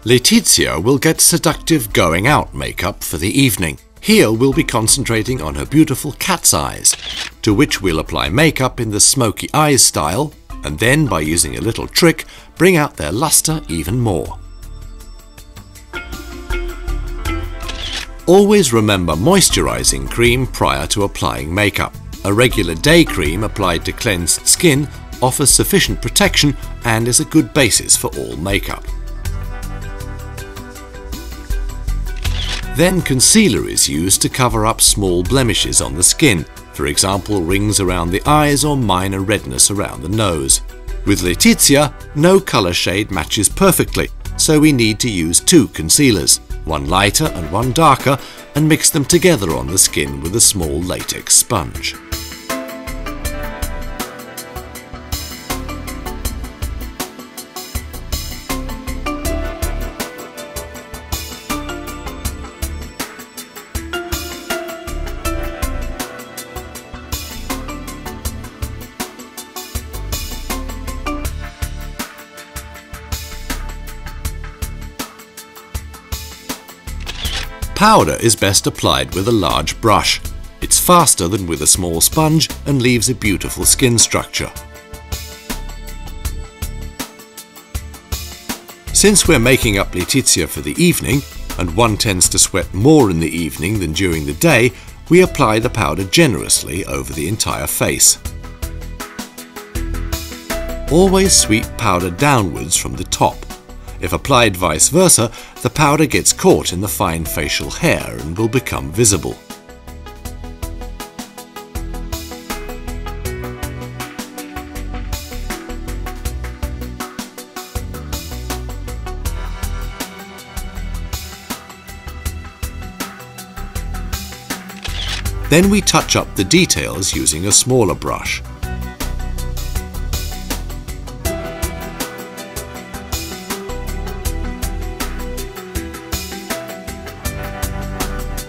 Laetitia will get seductive going out makeup for the evening. Here we'll be concentrating on her beautiful cat's eyes, to which we'll apply makeup in the smoky eyes style, and then by using a little trick, bring out their luster even more. Always remember moisturizing cream prior to applying makeup. A regular day cream applied to cleansed skin offers sufficient protection and is a good basis for all makeup. Then concealer is used to cover up small blemishes on the skin, for example rings around the eyes or minor redness around the nose. With Laetitia, no colour shade matches perfectly, so we need to use two concealers, one lighter and one darker, and mix them together on the skin with a small latex sponge. Powder is best applied with a large brush. It's faster than with a small sponge and leaves a beautiful skin structure. Since we're making up Laetitia for the evening, and one tends to sweat more in the evening than during the day, we apply the powder generously over the entire face. Always sweep powder downwards from the top. If applied vice versa, the powder gets caught in the fine facial hair and will become visible. Then we touch up the details using a smaller brush.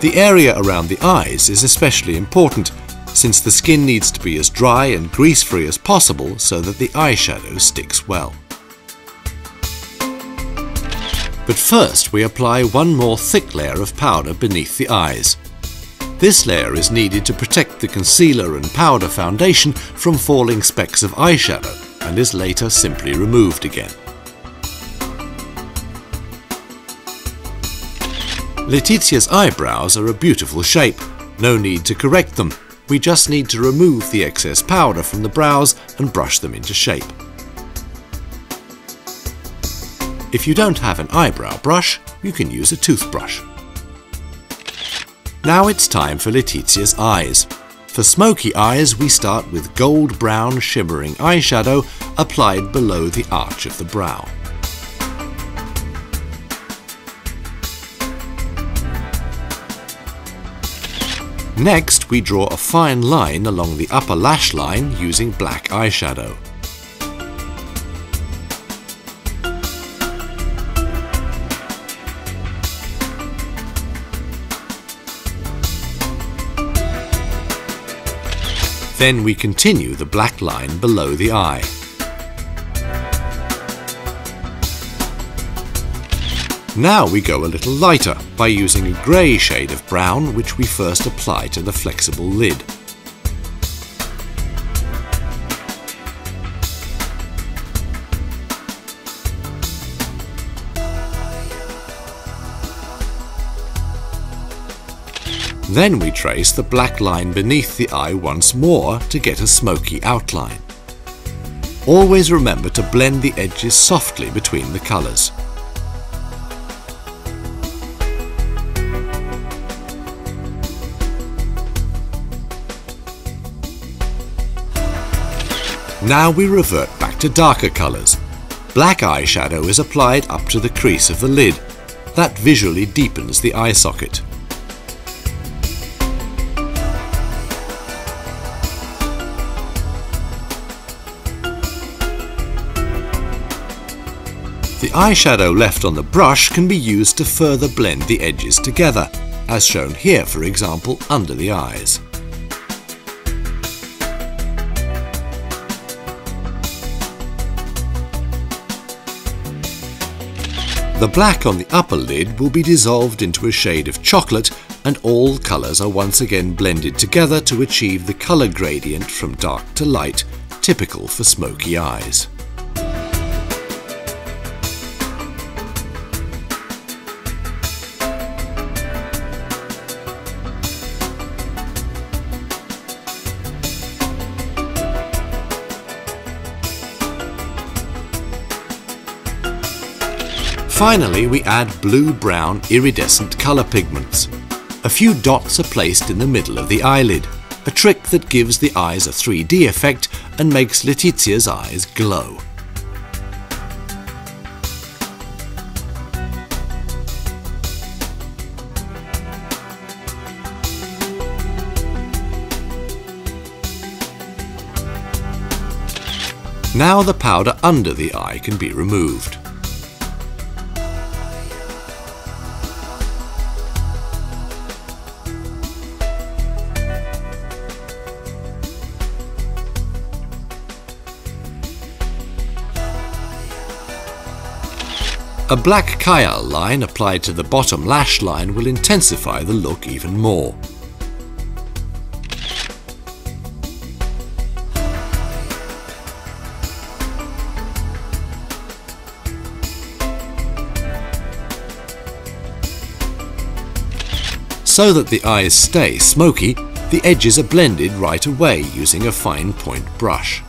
The area around the eyes is especially important, since the skin needs to be as dry and grease-free as possible so that the eyeshadow sticks well. But first we apply one more thick layer of powder beneath the eyes. This layer is needed to protect the concealer and powder foundation from falling specks of eyeshadow and is later simply removed again. Laetitia's eyebrows are a beautiful shape. No need to correct them. We just need to remove the excess powder from the brows and brush them into shape. If you don't have an eyebrow brush, you can use a toothbrush. Now it's time for Laetitia's eyes. For smoky eyes, we start with gold brown shimmering eyeshadow applied below the arch of the brow. Next, we draw a fine line along the upper lash line using black eyeshadow. Then we continue the black line below the eye. Now we go a little lighter by using a grey shade of brown, which we first apply to the flexible lid. Then we trace the black line beneath the eye once more to get a smoky outline. Always remember to blend the edges softly between the colours. Now we revert back to darker colours. Black eyeshadow is applied up to the crease of the lid. That visually deepens the eye socket. The eyeshadow left on the brush can be used to further blend the edges together, as shown here, for example, under the eyes. The black on the upper lid will be dissolved into a shade of chocolate, and all colours are once again blended together to achieve the colour gradient from dark to light, typical for smoky eyes. Finally, we add blue-brown iridescent colour pigments. A few dots are placed in the middle of the eyelid, a trick that gives the eyes a 3D effect and makes Laetitia's eyes glow. Now the powder under the eye can be removed. A black Kajal line applied to the bottom lash line will intensify the look even more. So that the eyes stay smoky, the edges are blended right away using a fine point brush.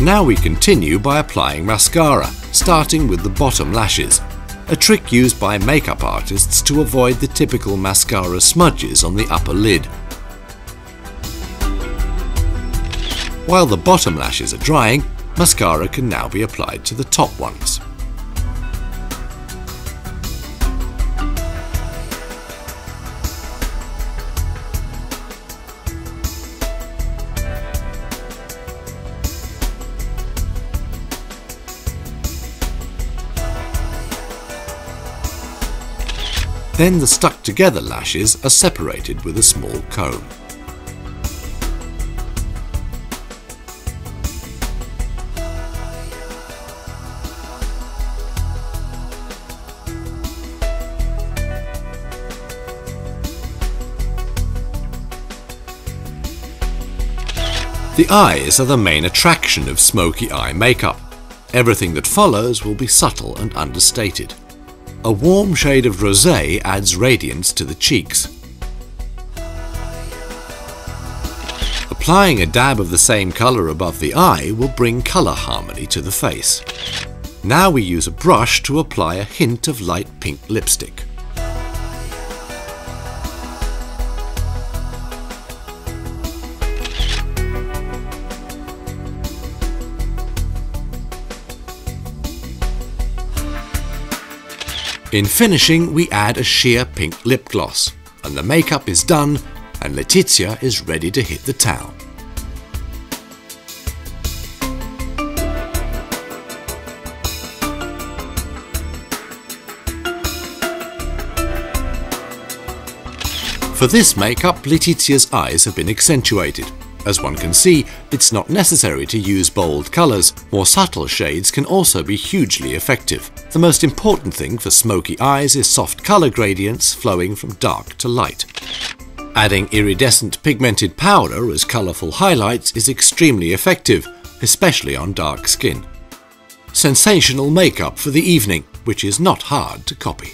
Now we continue by applying mascara, starting with the bottom lashes, a trick used by makeup artists to avoid the typical mascara smudges on the upper lid. While the bottom lashes are drying, mascara can now be applied to the top ones. Then the stuck-together lashes are separated with a small comb. The eyes are the main attraction of smoky eye makeup. Everything that follows will be subtle and understated. A warm shade of rosé adds radiance to the cheeks. Applying a dab of the same colour above the eye will bring colour harmony to the face. Now we use a brush to apply a hint of light pink lipstick. In finishing, we add a sheer pink lip gloss, and the makeup is done, and Laetitia is ready to hit the town. For this makeup, Laetitia's eyes have been accentuated. As one can see, it's not necessary to use bold colours. More subtle shades can also be hugely effective. The most important thing for smoky eyes is soft colour gradients flowing from dark to light. Adding iridescent pigmented powder as colourful highlights is extremely effective, especially on dark skin. Sensational makeup for the evening, which is not hard to copy.